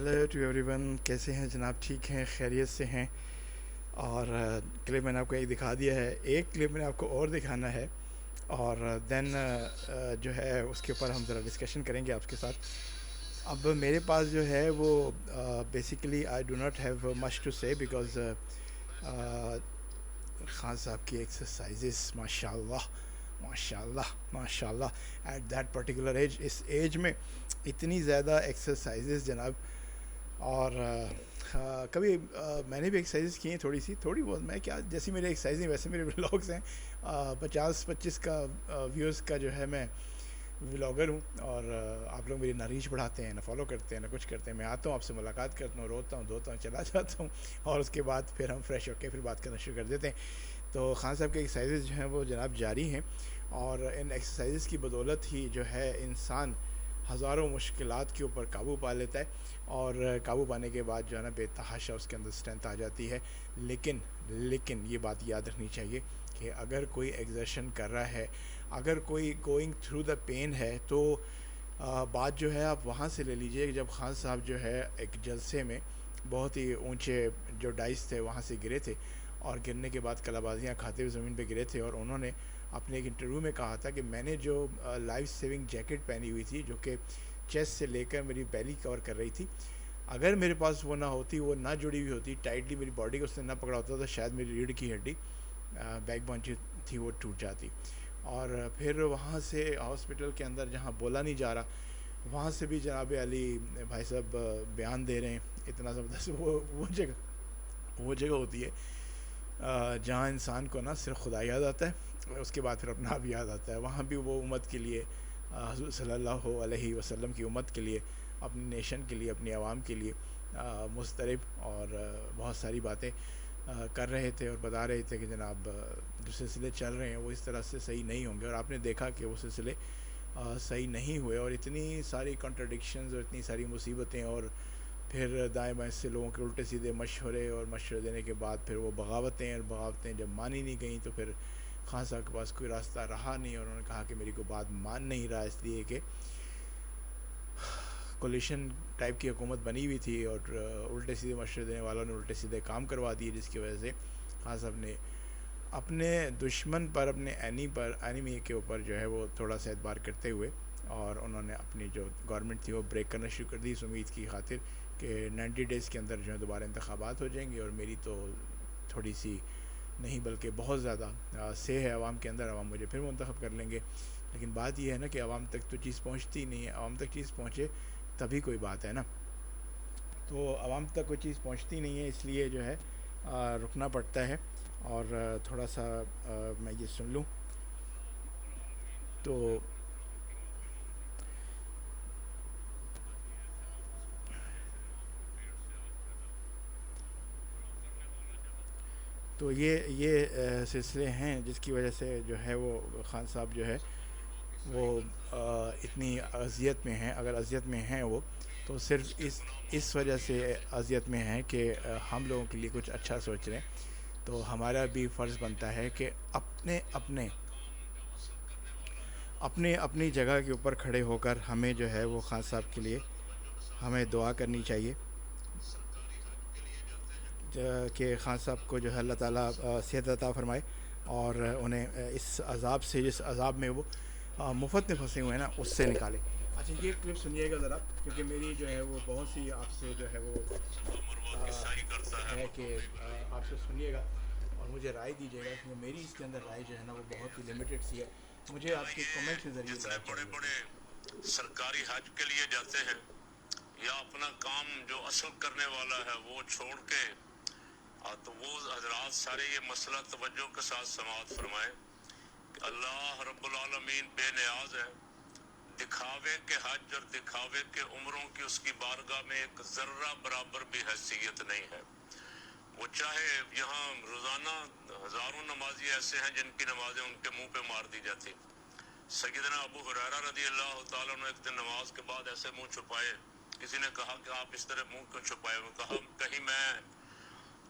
Hello to every one, کیسے ہیں جناب؟ ٹھیک ہیں، خیریت سے ہیں؟ اور کلپ میں نے آپ کو ایک دکھا دیا ہے، ایک کلپ میں نے آپ کو اور دکھانا ہے، اور دین جو ہے اس کے اوپر ہم ذرا ڈسکشن کریں گے آپ کے ساتھ. اب میرے پاس جو ہے وہ basically I do not have much to سے، بیکاز خان صاحب کی ایکسرسائزز ماشاء اللہ ماشاء اللہ ماشاء اللہ ایٹ دیٹ پرٹیکولر ایج، اس ایج میں اتنی زیادہ ایکسرسائزز جناب. اور کبھی میں نے بھی ایکسرسائزز کی ہیں، تھوڑی بہت. میں کیا، جیسی میری ایکسرسائز ہیں ویسے میرے ولاگس ہیں. 50-25 کا ویوز کا جو ہے میں ولاگر ہوں، اور آپ لوگ میری نہ ریچ بڑھاتے ہیں، نہ فالو کرتے ہیں، نہ کچھ کرتے ہیں. میں آتا ہوں، آپ سے ملاقات کرتا ہوں، روتا ہوں، دھوتا ہوں، چلا جاتا ہوں، اور اس کے بعد پھر ہم فریش ہو کے پھر بات کرنا شروع کر دیتے ہیں. تو خان صاحب کے ایکسرسائزز جو ہیں وہ جناب جاری ہیں، اور ان ایکسرسائزز کی بدولت ہی جو ہے انسان ہزاروں مشکلات کے اوپر قابو پا لیتا ہے، اور قابو پانے کے بعد جو ہے نا بے تحاشا اس کے اندر اسٹرینتھ آ جاتی ہے. لیکن یہ بات یاد رکھنی چاہیے کہ اگر کوئی ایگزرشن کر رہا ہے، اگر کوئی گوئنگ تھرو دا پین ہے، تو بات جو ہے آپ وہاں سے لے لیجئے کہ جب خان صاحب جو ہے ایک جلسے میں بہت ہی اونچے جو ڈائس تھے وہاں سے گرے تھے، اور گرنے کے بعد کلا بازیاں کھاتے ہوئے زمین پہ گرے تھے، اور انہوں نے اپنے ایک انٹرویو میں کہا تھا کہ میں نے جو لائف سیونگ جیکٹ پہنی ہوئی تھی جو کہ چیسٹ سے لے کر میری بیلی کور کر رہی تھی، اگر میرے پاس وہ نہ ہوتی، وہ نہ جڑی ہوئی ہوتی ٹائٹلی میری باڈی کو، اس نے نہ پکڑا ہوتا، تو شاید میری ریڑھ کی ہڈی بیک بون جو تھی وہ ٹوٹ جاتی. اور پھر وہاں سے ہاسپٹل کے اندر جہاں بولا نہیں جا رہا، وہاں سے بھی جناب علی بھائی صاحب بیان دے رہے ہیں اتنا زبردست. وہ جگہ ہوتی ہے جہاں انسان کو نا صرف خدا یاد آتا ہے، اس کے بعد پھر اپنا آپ یاد آتا ہے. وہاں بھی وہ امت کے لیے، حضور صلی اللہ علیہ وسلم کی امت کے لیے، اپنی نیشن کے لیے، اپنی عوام کے لیے مضطرب اور بہت ساری باتیں کر رہے تھے، اور بتا رہے تھے کہ جناب جو سلسلے چل رہے ہیں وہ اس طرح سے صحیح نہیں ہوں گے. اور آپ نے دیکھا کہ وہ سلسلے صحیح نہیں ہوئے، اور اتنی ساری کنٹرڈکشنز اور اتنی ساری مصیبتیں، اور پھر دائیں بائیں سے لوگوں کے الٹے سیدھے مشورے، اور مشورے دینے کے بعد پھر وہ بغاوتیں، اور بغاوتیں جب مانی نہیں گئیں تو پھر خان صاحب کے پاس کوئی راستہ رہا نہیں، اور انہوں نے کہا کہ میری کوئی بات مان نہیں رہا، اس لیے کہ کولیشن ٹائپ کی حکومت بنی ہوئی تھی، اور الٹے سیدھے مشورے دینے والوں نے الٹے سیدھے کام کروا دیے، جس کی وجہ سے خان صاحب نے اپنے دشمن پر، اپنے اینیمی کے اوپر جو ہے وہ تھوڑا سا اعتبار کرتے ہوئے، اور انہوں نے اپنی جو گورنمنٹ تھی وہ بریک کرنا شروع کر دی اس امید کی خاطر کہ 90 ڈیز کے اندر جو ہے دوبارہ انتخابات ہو جائیں گے. اور میری تو تھوڑی سی نہیں بلکہ بہت زیادہ سے ہے عوام کے اندر، عوام مجھے پھر منتخب کر لیں گے. لیکن بات یہ ہے نا کہ عوام تک تو چیز پہنچتی نہیں ہے. عوام تک چیز پہنچے تبھی کوئی بات ہے نا. تو عوام تک کوئی چیز پہنچتی نہیں ہے، اس لیے جو ہے رکنا پڑتا ہے. اور تھوڑا سا میں یہ سن لوں تو یہ سلسلے ہیں جس کی وجہ سے جو ہے وہ خان صاحب جو ہے وہ اتنی اذیت میں ہیں. اگر اذیت میں ہیں وہ تو صرف اس وجہ سے اذیت میں ہیں کہ ہم لوگوں کے لیے کچھ اچھا سوچ رہے ہیں. تو ہمارا بھی فرض بنتا ہے کہ اپنی جگہ کے اوپر کھڑے ہو کر ہمیں جو ہے وہ خان صاحب کے لیے ہمیں دعا کرنی چاہیے کہ خان صاحب کو جو ہے اللہ تعالیٰ صحت عطا فرمائے، اور انہیں اس عذاب سے، جس عذاب میں وہ مفت میں پھنسے ہوئے ہیں نا، اس سے نکالے. اچھا، یہ کلپ سنیے گا ذرا، کیونکہ میری جو ہے وہ بہت سی آپ سے جو ہے وہ ہے کہ آپ سے سنیے گا اور مجھے رائے دیجیے گا، کیونکہ میری اس کے اندر رائے جو ہے نا وہ بہت ہی لمیٹڈ سی ہے. مجھے آپ کے کمنٹ کے ذریعے جتنے رائے بڑے چاہیے. بڑے سرکاری حج کے لیے جاتے ہیں یا اپنا کام جو اصل کرنے والا ہے وہ چھوڑ کے، تو وہ حضرات سارے یہ مسئلہ توجہ کے ساتھ سماعت فرمائیں کہ اللہ رب العالمین بے نیاز ہے. دکھاوے کے حج اور دکھاوے کے عمروں کی اس کی بارگاہ میں ایک ذرہ برابر بھی حیثیت نہیں ہے. وہ چاہے یہاں روزانہ ہزاروں نمازی ایسے ہیں جن کی نمازیں ان کے منہ پہ مار دی جاتی. سیدنا ابو ہریرہ رضی اللہ تعالیٰ نے ایک دن نماز کے بعد ایسے منہ چھپائے. کسی نے کہا کہ آپ اس طرح منہ کیوں چھپائے؟ وہ کہا کہیں میں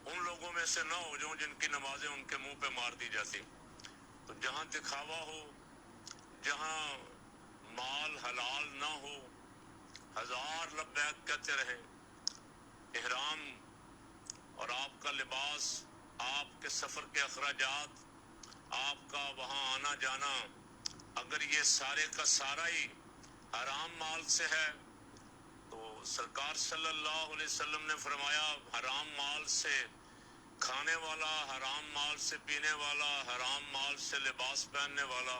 ان لوگوں میں سے نہ ہو جاؤں جن کی نمازیں ان کے منہ پہ مار دی جاتی. تو جہاں دکھاوا ہو، جہاں مال حلال نہ ہو، ہزار لبیک کہتے رہے، احرام اور آپ کا لباس، آپ کے سفر کے اخراجات، آپ کا وہاں آنا جانا، اگر یہ سارے کا سارا ہی حرام مال سے ہے تو سرکار صلی اللہ علیہ وسلم نے فرمایا حرام مال سے کھانے والا، حرام مال سے پینے والا، حرام مال سے لباس پہننے والا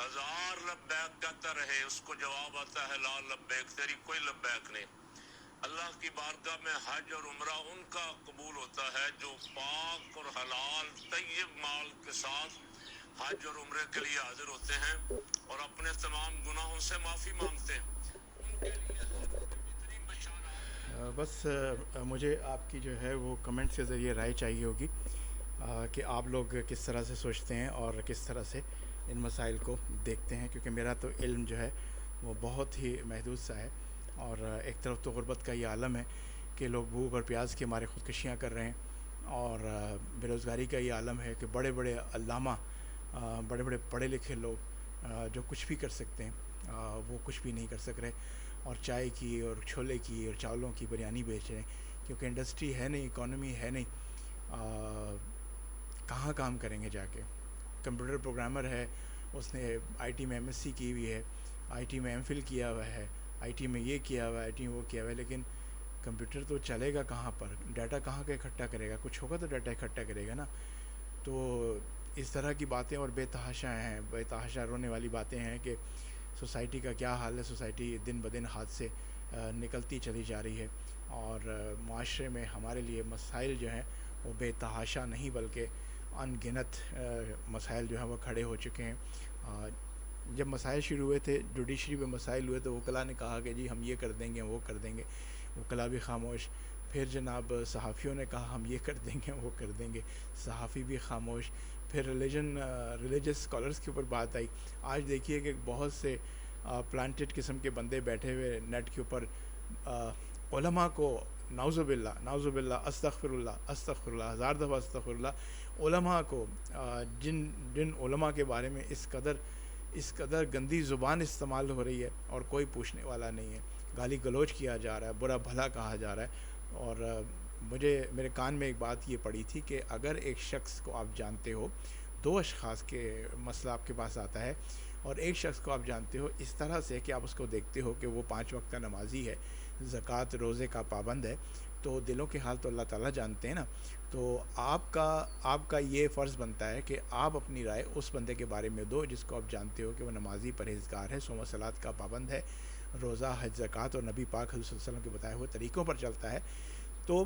1000 لبیک کہتا رہے، اس کو جواب آتا ہے لا لبیک، تیری کوئی لبیک نہیں۔ اللہ کی بارگاہ میں حج اور عمرہ ان کا قبول ہوتا ہے جو پاک اور حلال طیب مال کے ساتھ حج اور عمرے کے لیے حاضر ہوتے ہیں اور اپنے تمام گناہوں سے معافی مانگتے ہیں۔ ان کے لیے اتنی بشارات۔ بس مجھے آپ کی جو ہے وہ کمنٹس کے ذریعے رائے چاہیے ہوگی کہ آپ لوگ کس طرح سے سوچتے ہیں اور کس طرح سے ان مسائل کو دیکھتے ہیں، کیونکہ میرا تو علم جو ہے وہ بہت ہی محدود سا ہے، اور ایک طرف تو غربت کا یہ عالم ہے کہ لوگ بھوک اور پیاس کے مارے خودکشیاں کر رہے ہیں، اور بیروزگاری کا یہ عالم ہے کہ بڑے بڑے علامہ، بڑے بڑے پڑھے لکھے لوگ جو کچھ بھی کر سکتے ہیں وہ کچھ بھی نہیں کر سک رہے، اور چائے کی اور چھولے کی اور چاولوں کی بریانی بیچ رہے ہیں، کیونکہ انڈسٹری ہے نہیں، اکانومی ہے نہیں، کہاں کام کریں گے جا کے؟ کمپیوٹر پروگرامر ہے، اس نے آئی ٹی میں MS سی کی ہوئی ہے، آئی ٹی میں MPhil کیا ہوا ہے، آئی ٹی میں یہ کیا ہوا ہے، آئی ٹی میں وہ کیا ہوا ہے، لیکن کمپیوٹر تو چلے گا کہاں پر؟ ڈیٹا کہاں کا اکٹھا کرے گا؟ کچھ ہوگا تو ڈیٹا اکٹھا کرے گا نا۔ تو اس طرح کی باتیں اور بے تحاشا ہیں، بے تحاشا رونے والی باتیں ہیں کہ سوسائٹی کا کیا حال ہے۔ سوسائٹی دن بدن ہاتھ سے نکلتی چلی جا رہی ہے، اور معاشرے میں ہمارے لیے مسائل جو ہیں وہ بے تحاشا نہیں بلکہ ان گنت مسائل جو ہیں وہ کھڑے ہو چکے ہیں۔ جب مسائل شروع ہوئے تھے، جوڈیشری میں مسائل ہوئے تو وکلاء نے کہا کہ جی ہم یہ کر دیں گے، وہ کر دیں گے، وکلاء بھی خاموش۔ پھر جناب صحافیوں نے کہا ہم یہ کر دیں گے، وہ کر دیں گے، صحافی بھی خاموش۔ پھر ریلیجس اسکالرس کے اوپر بات آئی۔ آج دیکھیے کہ بہت سے پلانٹڈ قسم کے بندے بیٹھے ہوئے نیٹ کے اوپر علماء کو نعوذ باللہ استغفر اللہ 1000 دفعہ استغفر اللہ، علماء کو جن علماء کے بارے میں اس قدر گندی زبان استعمال ہو رہی ہے اور کوئی پوچھنے والا نہیں ہے، گالی گلوچ کیا جا رہا ہے، برا بھلا کہا جا رہا ہے۔ اور میرے کان میں ایک بات یہ پڑی تھی کہ اگر ایک شخص کو آپ جانتے ہو، 2 اشخاص کے مسئلہ آپ کے پاس آتا ہے، اور ایک شخص کو آپ جانتے ہو اس طرح سے کہ آپ اس کو دیکھتے ہو کہ وہ 5 وقت کا نمازی ہے، زکوٰۃ روزے کا پابند ہے، تو دلوں کے حال تو اللہ تعالیٰ جانتے ہیں نا۔ تو آپ کا یہ فرض بنتا ہے کہ آپ اپنی رائے اس بندے کے بارے میں دو جس کو آپ جانتے ہو کہ وہ نمازی پرہیزگار ہے، صوم و صلات کا پابند ہے، روزہ حج زکوٰۃ اور نبی پاک صلی اللہ علیہ وسلم کے بتائے ہوئے طریقوں پر چلتا ہے۔ تو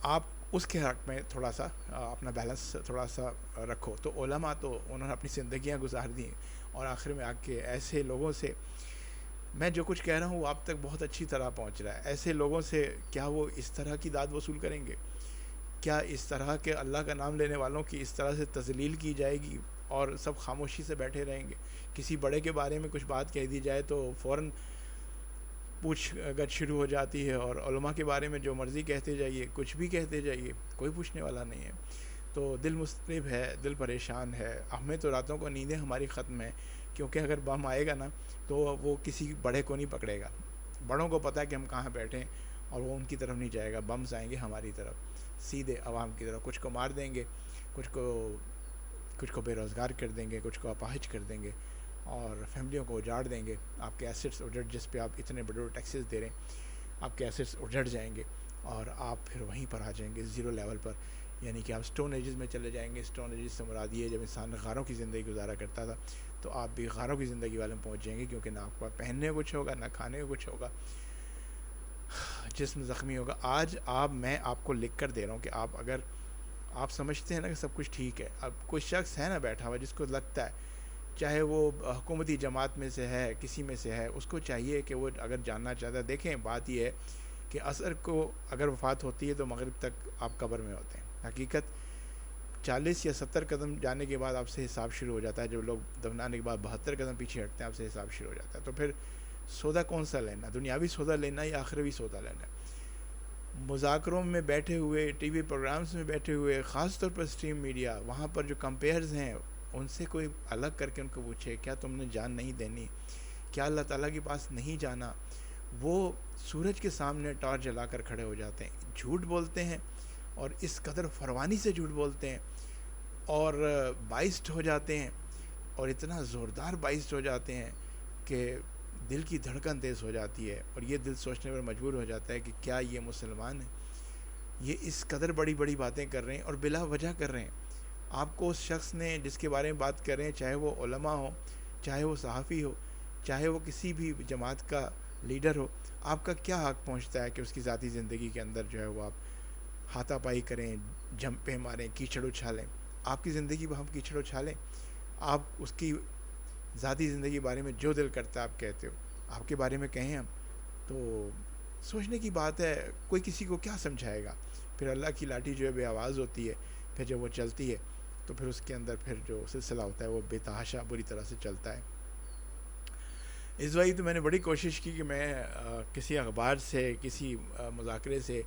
آپ اس کے حق میں تھوڑا سا اپنا بیلنس تھوڑا سا رکھو۔ تو علماء تو انہوں نے اپنی زندگیاں گزار دیں، اور آخر میں آ کے ایسے لوگوں سے میں جو کچھ کہہ رہا ہوں وہ آپ تک بہت اچھی طرح پہنچ رہا ہے، ایسے لوگوں سے کیا وہ اس طرح کی داد وصول کریں گے؟ کیا اس طرح کے اللہ کا نام لینے والوں کی اس طرح سے تذلیل کی جائے گی اور سب خاموشی سے بیٹھے رہیں گے؟ کسی بڑے کے بارے میں کچھ بات کہہ دی جائے تو فوراً پوچھ گچھ شروع ہو جاتی ہے، اور علماء کے بارے میں جو مرضی کہتے جائیے، کچھ بھی کہتے جائیے، کوئی پوچھنے والا نہیں ہے۔ تو دل مضطرب ہے، دل پریشان ہے، ہمیں تو راتوں کو نیندیں ہماری ختم ہیں، کیونکہ اگر بم آئے گا نا تو وہ کسی بڑے کو نہیں پکڑے گا۔ بڑوں کو پتہ ہے کہ ہم کہاں بیٹھیں، اور وہ ان کی طرف نہیں جائے گا، بمز آئیں گے ہماری طرف، سیدھے عوام کی طرف، کچھ کو مار دیں گے، کچھ کو بے روزگار کر دیں گے، کچھ کو اپاہج کر دیں گے، اور فیملیوں کو اجاڑ دیں گے۔ آپ کے ایسٹس اجڑ، جس پہ آپ اتنے بڑے ٹیکسز دے رہے ہیں، آپ کے ایسٹس اجڑ جائیں گے، اور آپ پھر وہیں پر آ جائیں گے زیرو لیول پر، یعنی کہ آپ سٹون ایجز میں چلے جائیں گے۔ سٹون ایجز سے مراد یہ ہے جب انسان غاروں کی زندگی گزارا کرتا تھا، تو آپ بھی غاروں کی زندگی والے میں پہنچ جائیں گے، کیونکہ نہ آپ کو پہننے کو کچھ ہوگا، نہ کھانے کو کچھ ہوگا، جسم زخمی ہوگا۔ آج میں آپ کو لکھ کر دے رہا ہوں کہ اگر آپ سمجھتے ہیں نا کہ سب کچھ ٹھیک ہے، اب کوئی شخص ہے نا بیٹھا ہوا جس کو لگتا ہے، چاہے وہ حکومتی جماعت میں سے ہے، کسی میں سے ہے، اس کو چاہیے کہ وہ اگر جاننا چاہتا ہے، دیکھیں بات یہ ہے کہ عصر کو اگر وفات ہوتی ہے تو مغرب تک آپ قبر میں ہوتے ہیں۔ حقیقت 40 یا 70 قدم جانے کے بعد آپ سے حساب شروع ہو جاتا ہے، جب لوگ دفنانے کے بعد 72 قدم پیچھے ہٹتے ہیں آپ سے حساب شروع ہو جاتا ہے۔ تو پھر سودا کون سا لینا، دنیاوی سودا لینا یا آخروی سودا لینا؟ مذاکروں میں بیٹھے ہوئے، ٹی وی پروگرامز میں بیٹھے ہوئے، خاص طور پر اسٹریم میڈیا، وہاں پر جو کمپیئرز ہیں ان سے کوئی الگ کر کے ان کو پوچھے کیا تم نے جان نہیں دینی؟ کیا اللہ تعالیٰ کے پاس نہیں جانا؟ وہ سورج کے سامنے ٹارچ جلا کر کھڑے ہو جاتے ہیں، جھوٹ بولتے ہیں اور اس قدر فروانی سے جھوٹ بولتے ہیں اور بائسڈ ہو جاتے ہیں، اور اتنا زوردار بائسڈ ہو جاتے ہیں کہ دل کی دھڑکن تیز ہو جاتی ہے، اور یہ دل سوچنے پر مجبور ہو جاتا ہے کہ کیا یہ مسلمان ہیں؟ یہ اس قدر بڑی بڑی باتیں کر رہے ہیں اور بلا وجہ کر رہے ہیں۔ آپ کو اس شخص نے جس کے بارے میں بات کر رہے ہیں، چاہے وہ علماء ہو، چاہے وہ صحافی ہو، چاہے وہ کسی بھی جماعت کا لیڈر ہو، آپ کا کیا حق پہنچتا ہے کہ اس کی ذاتی زندگی کے اندر جو ہے وہ آپ ہاتھا پائی کریں، جھمپیں ماریں، کیچڑ اچھالیں؟ آپ کی زندگی میں ہم کیچڑ اچھالیں؟ آپ اس کی ذاتی زندگی کے بارے میں جو دل کرتا ہے آپ کہتے ہو، آپ کے بارے میں کہیں ہم تو سوچنے کی بات ہے۔ کوئی کسی کو کیا سمجھائے گا؟ پھر اللہ کی لاٹھی جو ہے بے آواز ہوتی ہے، پھر جب وہ چلتی ہے تو پھر اس کے اندر پھر جو سلسلہ ہوتا ہے وہ بے تحاشا بری طرح سے چلتا ہے۔ اس وقت تو میں نے بڑی کوشش کی کہ میں کسی اخبار سے، کسی مذاکرے سے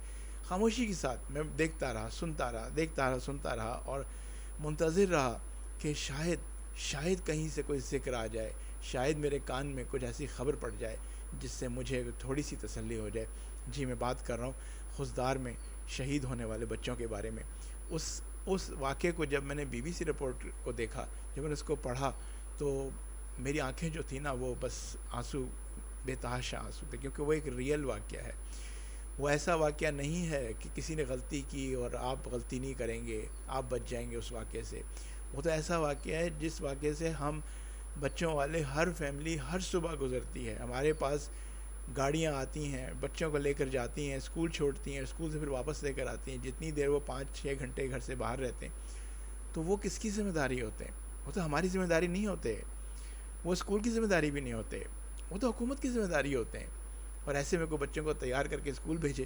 خاموشی کے ساتھ میں دیکھتا رہا، سنتا رہا، دیکھتا رہا، سنتا رہا، اور منتظر رہا کہ شاید کہیں سے کوئی ذکر آ جائے، شاید میرے کان میں کچھ ایسی خبر پڑ جائے جس سے مجھے تھوڑی سی تسلی ہو جائے۔ جی میں بات کر رہا ہوں خضدار میں شہید ہونے والے بچوں کے بارے میں۔ اس واقعے کو جب میں نے بی بی سی رپورٹ کو دیکھا، جب میں نے اس کو پڑھا تو میری آنکھیں جو تھیں نا وہ بس آنسو، بے تحاشا آنسو تھے، کیونکہ وہ ایک ریئل واقعہ ہے۔ وہ ایسا واقعہ نہیں ہے کہ کسی نے غلطی کی اور آپ غلطی نہیں کریں گے، آپ بچ جائیں گے اس واقعے سے۔ وہ تو ایسا واقعہ ہے جس واقعے سے ہم بچوں والے ہر فیملی ہر صبح گزرتی ہے۔ ہمارے پاس گاڑیاں آتی ہیں، بچوں کو لے کر جاتی ہیں، اسکول چھوڑتی ہیں، اسکول سے پھر واپس لے کر آتی ہیں، جتنی دیر وہ 5-6 گھنٹے گھر سے باہر رہتے ہیں۔ تو وہ کس کی ذمہ داری ہوتے ہیں؟ وہ تو ہماری ذمہ داری نہیں ہوتے، وہ اسکول کی ذمہ داری بھی نہیں ہوتے، وہ تو حکومت کی ذمہ داری ہوتے ہیں۔ اور ایسے میں کوئی بچوں کو تیار کر کے اسکول بھیجے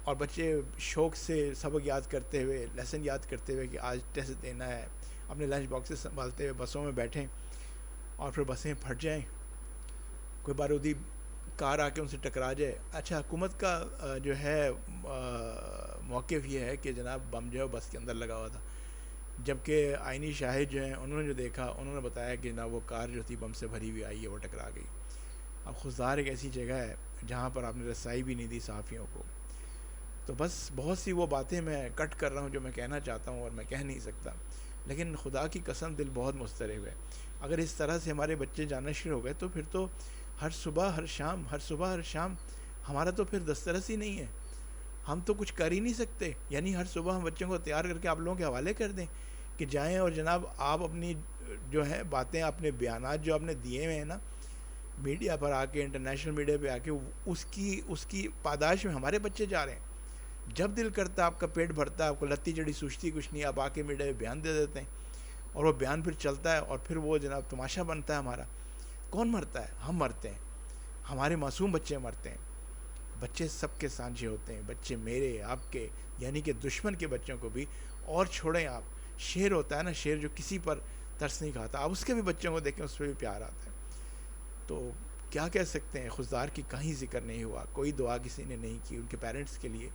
اور بچے شوق سے سبق یاد کرتے ہوئے، لیسن یاد کرتے ہوئے کہ آج ٹیسٹ دینا ہے، اپنے لنچ باکسز سنبھالتے ہوئے بسوں میں بیٹھیں اور پھر بسیں پھٹ جائیں، کوئی بارودی کار آ کے ان سے ٹکرا جائے۔ اچھا، حکومت کا جو ہے موقف یہ ہے کہ جناب بم جو ہے بس کے اندر لگا ہوا تھا، جبکہ آئینی شاہد جو ہیں انہوں نے جو دیکھا، انہوں نے بتایا کہ جناب وہ کار جو تھی بم سے بھری ہوئی آئی ہے، وہ ٹکرا گئی۔ اب خضدار ایک ایسی جگہ ہے جہاں پر آپ نے رسائی بھی نہیں دی صحافیوں کو۔ تو بس بہت سی وہ باتیں میں کٹ کر رہا ہوں جو میں کہنا چاہتا ہوں اور میں کہہ نہیں سکتا، لیکن خدا کی قسم دل بہت مضطرب ہے۔ اگر اس طرح سے ہمارے بچے جانا شروع ہو گئے تو پھر تو ہر صبح ہر شام ہمارا تو پھر دسترس ہی نہیں ہے، ہم تو کچھ کر ہی نہیں سکتے۔ یعنی ہر صبح ہم بچوں کو تیار کر کے آپ لوگوں کے حوالے کر دیں کہ جائیں اور جناب آپ اپنی جو ہے باتیں، اپنے بیانات جو آپ نے دیے ہوئے ہیں نا میڈیا پر آ کے، انٹرنیشنل میڈیا پہ آ کے، اس کی پاداش میں ہمارے بچے جا رہے ہیں۔ جب دل کرتا ہے، آپ کا پیٹ بھرتا ہے، آپ کو لتی جڑی سوچتی کچھ نہیں، آپ آ کے میڈیا پہ بیان دے دیتے ہیں، اور وہ بیان پھر چلتا ہے اور پھر وہ جناب تماشا بنتا ہے ہمارا۔ کون مرتا ہے؟ ہم مرتے ہیں، ہمارے معصوم بچے مرتے ہیں۔ بچے سب کے سانجھے ہوتے ہیں، بچے میرے، آپ کے، یعنی کہ دشمن کے بچوں کو بھی۔ اور چھوڑیں آپ، شیر ہوتا ہے نا، شیر جو کسی پر ترس نہیں کھاتا، آپ اس کے بھی بچوں کو دیکھیں، اس پہ بھی پیار آتا ہے۔ تو کیا کہہ سکتے ہیں؟ خضدار کی کہیں ذکر نہیں ہوا، کوئی دعا کسی نے نہیں کی ان کے پیرنٹس کے لیے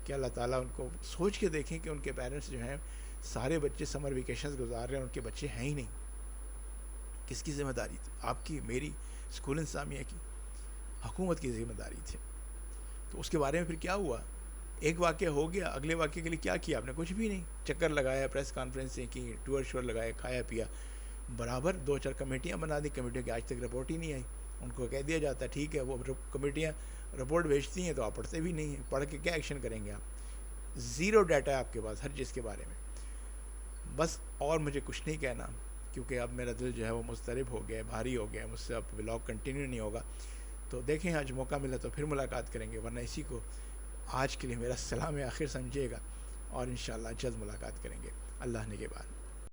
کہ اللہ تعالیٰ ان کو سوچ کے دیکھیں کہ ان کے پیرنٹس جو ہیں سارے بچے سمر ویکیشنز گزار رہے ہیں، ان کے بچے ہیں ہی نہیں۔ کس کی ذمہ داری تھی؟ آپ کی، میری، اسکول انتظامیہ کی، حکومت کی ذمہ داری تھی۔ تو اس کے بارے میں پھر کیا ہوا؟ ایک واقعہ ہو گیا، اگلے واقعے کے لیے کیا کیا آپ نے؟ کچھ بھی نہیں، چکر لگایا، پریس کانفرنسیں کی، ٹور شور لگائے، کھایا پیا، برابر 2-4 کمیٹیاں بنا دی، کمیٹیوں کی آج تک رپورٹ ہی نہیں آئی۔ ان کو کہہ دیا جاتا ہے ٹھیک ہے، وہ کمیٹیاں رپورٹ بھیجتی ہیں تو آپ پڑھتے بھی نہیں ہیں، پڑھ کے کیا ایکشن کریں گے آپ؟ زیرو ڈیٹا ہے آپ کے پاس ہر چیز کے بارے میں۔ بس اور مجھے کچھ نہیں کہنا، کیونکہ اب میرا دل جو ہے وہ مضطرب ہو گیا ہے، بھاری ہو گیا ہے، مجھ سے اب ولاگ کنٹینیو نہیں ہوگا۔ تو دیکھیں آج موقع ملا تو پھر ملاقات کریں گے، ورنہ اسی کو آج کے لیے میرا سلام آخر سمجھیے گا، اور انشاءاللہ جلد ملاقات کریں گے اللہ نے کے بعد۔